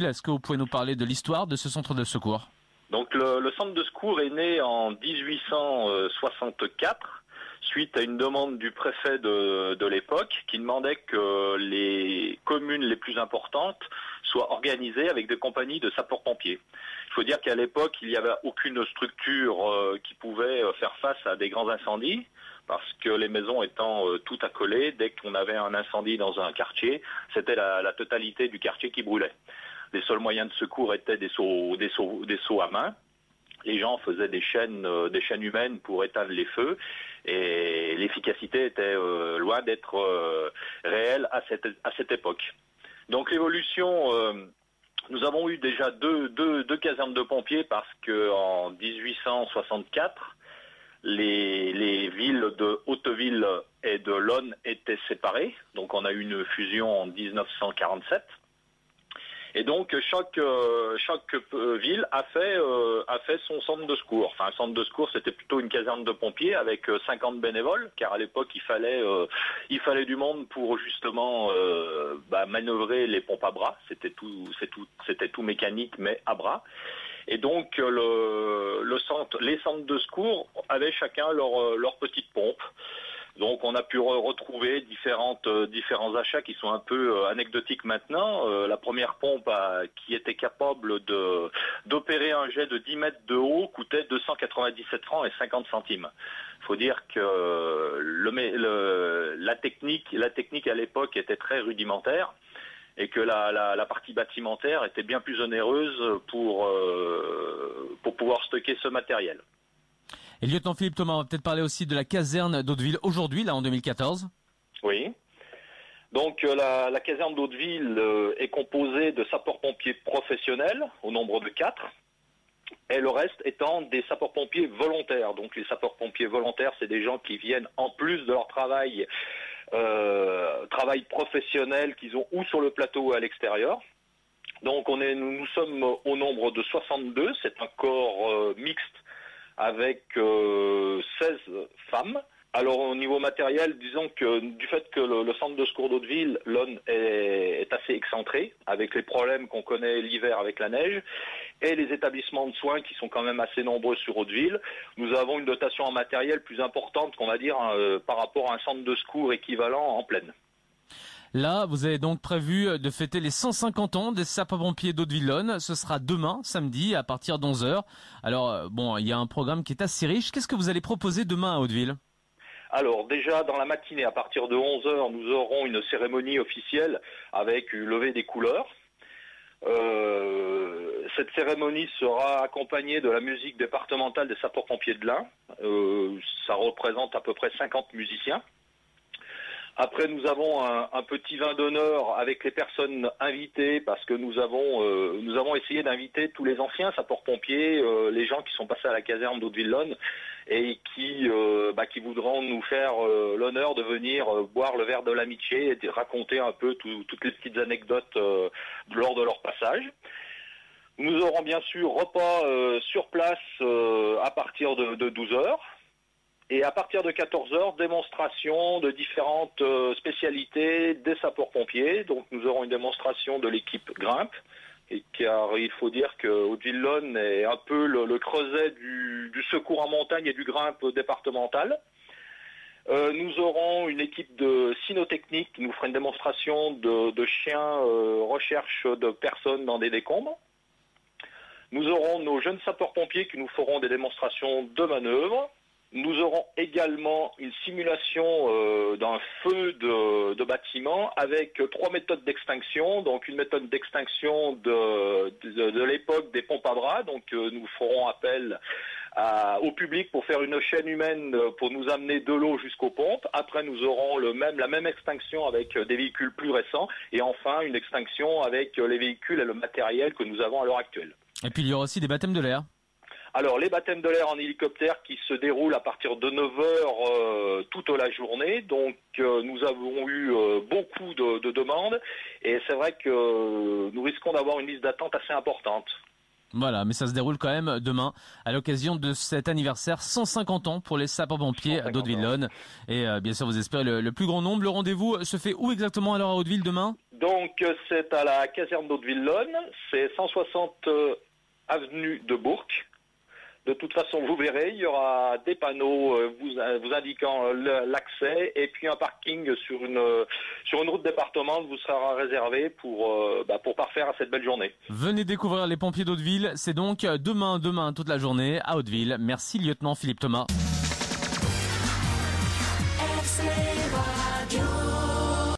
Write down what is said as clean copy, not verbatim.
Est-ce que vous pouvez nous parler de l'histoire de ce centre de secours? Donc le centre de secours est né en 1864 suite à une demande du préfet de l'époque qui demandait que les communes les plus importantes soient organisées avec des compagnies de sapeurs-pompiers. Il faut dire qu'à l'époque, il n'y avait aucune structure qui pouvait faire face à des grands incendies, parce que les maisons étant toutes accolées, dès qu'on avait un incendie dans un quartier, c'était la totalité du quartier qui brûlait. Les seuls moyens de secours étaient des seaux à main. Les gens faisaient des chaînes humaines pour éteindre les feux, et l'efficacité était loin d'être réelle à cette époque. Donc l'évolution, nous avons eu déjà deux casernes de pompiers, parce que en 1864, les villes de Hauteville et de Lonne étaient séparées. Donc on a eu une fusion en 1947. Et donc chaque ville a fait son centre de secours. Enfin, un centre de secours, c'était plutôt une caserne de pompiers avec 50 bénévoles, car à l'époque il fallait du monde pour justement manœuvrer les pompes à bras. C'était tout mécanique, mais à bras. Et donc les centres de secours avaient chacun leur petite pompe. Donc on a pu retrouver différents achats qui sont un peu anecdotiques maintenant. La première pompe qui était capable d'opérer un jet de 10 mètres de haut coûtait 297 francs et 50 centimes. Il faut dire que la technique à l'époque était très rudimentaire, et que la partie bâtimentaire était bien plus onéreuse pour pouvoir stocker ce matériel. Et lieutenant Philippe Thomas, on va peut-être parler aussi de la caserne d'Hauteville aujourd'hui, là en 2014. Oui. Donc la caserne d'Hauteville est composée de sapeurs-pompiers professionnels, au nombre de 4, et le reste étant des sapeurs-pompiers volontaires. Donc les sapeurs-pompiers volontaires, c'est des gens qui viennent en plus de leur travail professionnel qu'ils ont ou sur le plateau ou à l'extérieur. Donc nous sommes au nombre de 62, c'est un corps mixte avec 16 femmes. Alors au niveau matériel, disons que du fait que le centre de secours d'Hauteville, Lonne, est assez excentré, avec les problèmes qu'on connaît l'hiver avec la neige, et les établissements de soins qui sont quand même assez nombreux sur Hauteville, nous avons une dotation en matériel plus importante qu'on va dire par rapport à un centre de secours équivalent en plaine. Là, vous avez donc prévu de fêter les 150 ans des sapeurs-pompiers d'Hauteville-Lonne. Ce sera demain, samedi, à partir d'11h. Alors, il y a un programme qui est assez riche. Qu'est-ce que vous allez proposer demain à Hauteville ? Alors déjà dans la matinée, à partir de 11h, nous aurons une cérémonie officielle avec une levée des couleurs. Cette cérémonie sera accompagnée de la musique départementale des sapeurs-pompiers de l'Ain. Ça représente à peu près 50 musiciens. Après, nous avons un petit vin d'honneur avec les personnes invitées, parce que nous avons essayé d'inviter tous les anciens sapeurs-pompiers, les gens qui sont passés à la caserne d'Hauteville-Lonne et qui voudront nous faire l'honneur de venir boire le verre de l'amitié et de raconter un peu toutes les petites anecdotes lors de leur passage. Nous aurons bien sûr repas sur place à partir de 12h. Et à partir de 14h, démonstration de différentes spécialités des sapeurs-pompiers. Donc nous aurons une démonstration de l'équipe grimpe, car il faut dire que Hauteville-Lonne est un peu le creuset du secours en montagne et du grimpe départemental. Nous aurons une équipe de cynotechnique qui nous fera une démonstration de chiens recherche de personnes dans des décombres. Nous aurons nos jeunes sapeurs-pompiers qui nous feront des démonstrations de manœuvres. Nous aurons également une simulation d'un feu de bâtiment avec 3 méthodes d'extinction. Donc une méthode d'extinction de l'époque des pompes à bras. Donc nous ferons appel au public pour faire une chaîne humaine pour nous amener de l'eau jusqu'aux pompes. Après nous aurons la même extinction avec des véhicules plus récents. Et enfin une extinction avec les véhicules et le matériel que nous avons à l'heure actuelle. Et puis il y aura aussi des baptêmes de l'air. Alors les baptêmes de l'air en hélicoptère qui se déroulent à partir de 9h toute la journée. Donc nous avons eu beaucoup de demandes et c'est vrai que nous risquons d'avoir une liste d'attente assez importante. Voilà, mais ça se déroule quand même demain à l'occasion de cet anniversaire 150 ans pour les sapeurs-pompiers d'Hauteville-Logne. Et bien sûr, vous espérez le plus grand nombre. Le rendez-vous se fait où exactement alors à Hauteville demain? Donc c'est à la caserne d'Hauteville-Logne, c'est 160 avenue de Bourg. De toute façon, vous verrez, il y aura des panneaux vous indiquant l'accès et puis un parking sur une route départementale vous sera réservé pour parfaire à cette belle journée. Venez découvrir les pompiers d'Hauteville. C'est donc demain toute la journée à Hauteville. Merci lieutenant Philippe Thomas.